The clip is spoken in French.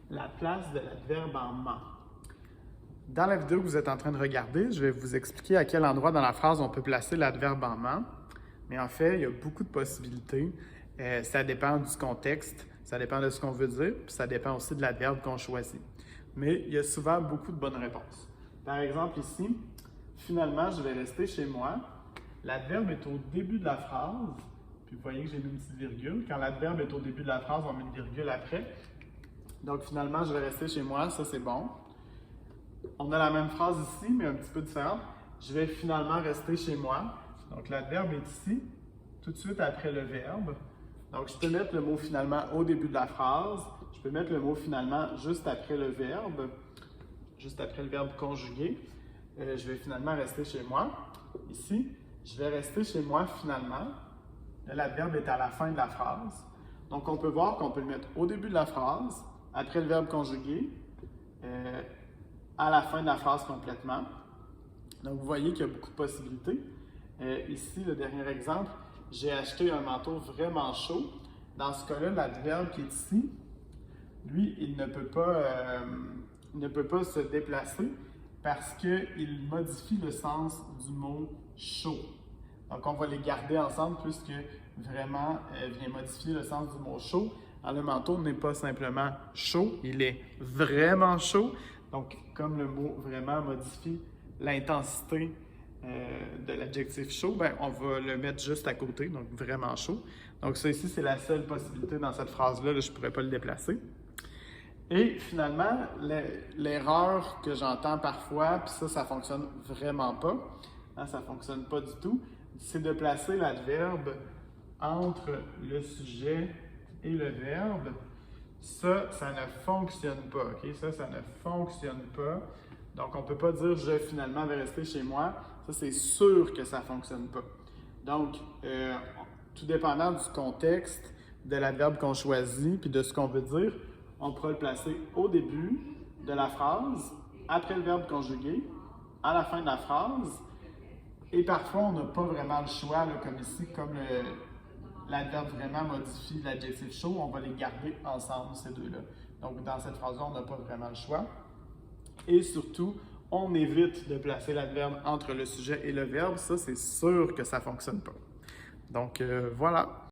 la place de l'adverbe en ment. Dans la vidéo que vous êtes en train de regarder, je vais vous expliquer à quel endroit dans la phrase on peut placer l'adverbe en ment. Mais en fait, il y a beaucoup de possibilités. Ça dépend du contexte, ça dépend de ce qu'on veut dire, puis ça dépend aussi de l'adverbe qu'on choisit. Mais il y a souvent beaucoup de bonnes réponses. Par exemple, ici, finalement, je vais rester chez moi. L'adverbe est au début de la phrase, puis vous voyez que j'ai mis une petite virgule. Quand l'adverbe est au début de la phrase, on met une virgule après. Donc, finalement, je vais rester chez moi, ça c'est bon. On a la même phrase ici, mais un petit peu différente. Je vais finalement rester chez moi. Donc, l'adverbe est ici, tout de suite après le verbe. Donc, je peux mettre le mot finalement au début de la phrase. Je peux mettre le mot finalement juste après le verbe, juste après le verbe conjugué. Je vais finalement rester chez moi. Ici, je vais rester chez moi finalement. L'adverbe est à la fin de la phrase. Donc, on peut voir qu'on peut le mettre au début de la phrase, après le verbe conjugué, à la fin de la phrase complètement. Donc, vous voyez qu'il y a beaucoup de possibilités. Ici, le dernier exemple, j'ai acheté un manteau vraiment chaud. Dans ce cas-là, l'adverbe qui est ici, lui, il ne peut pas se déplacer parce qu'il modifie le sens du mot chaud. Donc, on va les garder ensemble puisque vraiment vient modifier le sens du mot chaud. Alors, le manteau n'est pas simplement chaud, il est vraiment chaud. Donc, comme le mot vraiment modifie l'intensité de l'adjectif chaud, ben, on va le mettre juste à côté, donc vraiment chaud. Donc, ça ici, c'est la seule possibilité dans cette phrase-là, je ne pourrais pas le déplacer. Et finalement, l'erreur que j'entends parfois, puis ça ne fonctionne vraiment pas, hein, ça ne fonctionne pas du tout, c'est de placer l'adverbe entre le sujet et le verbe. Ça ne fonctionne pas, OK? Ça ne fonctionne pas. Donc, on ne peut pas dire « je finalement vais rester chez moi ». Ça, c'est sûr que ça ne fonctionne pas. Donc, tout dépendant du contexte, de l'adverbe qu'on choisit, puis de ce qu'on veut dire, on pourra le placer au début de la phrase, après le verbe conjugué, à la fin de la phrase. Et parfois, on n'a pas vraiment le choix, là, comme ici, comme l'adverbe vraiment modifie l'adjectif chaud, on va les garder ensemble, ces deux-là. Donc, dans cette phrase-là, on n'a pas vraiment le choix. Et surtout, on évite de placer l'adverbe entre le sujet et le verbe. Ça, c'est sûr que ça ne fonctionne pas. Donc, voilà.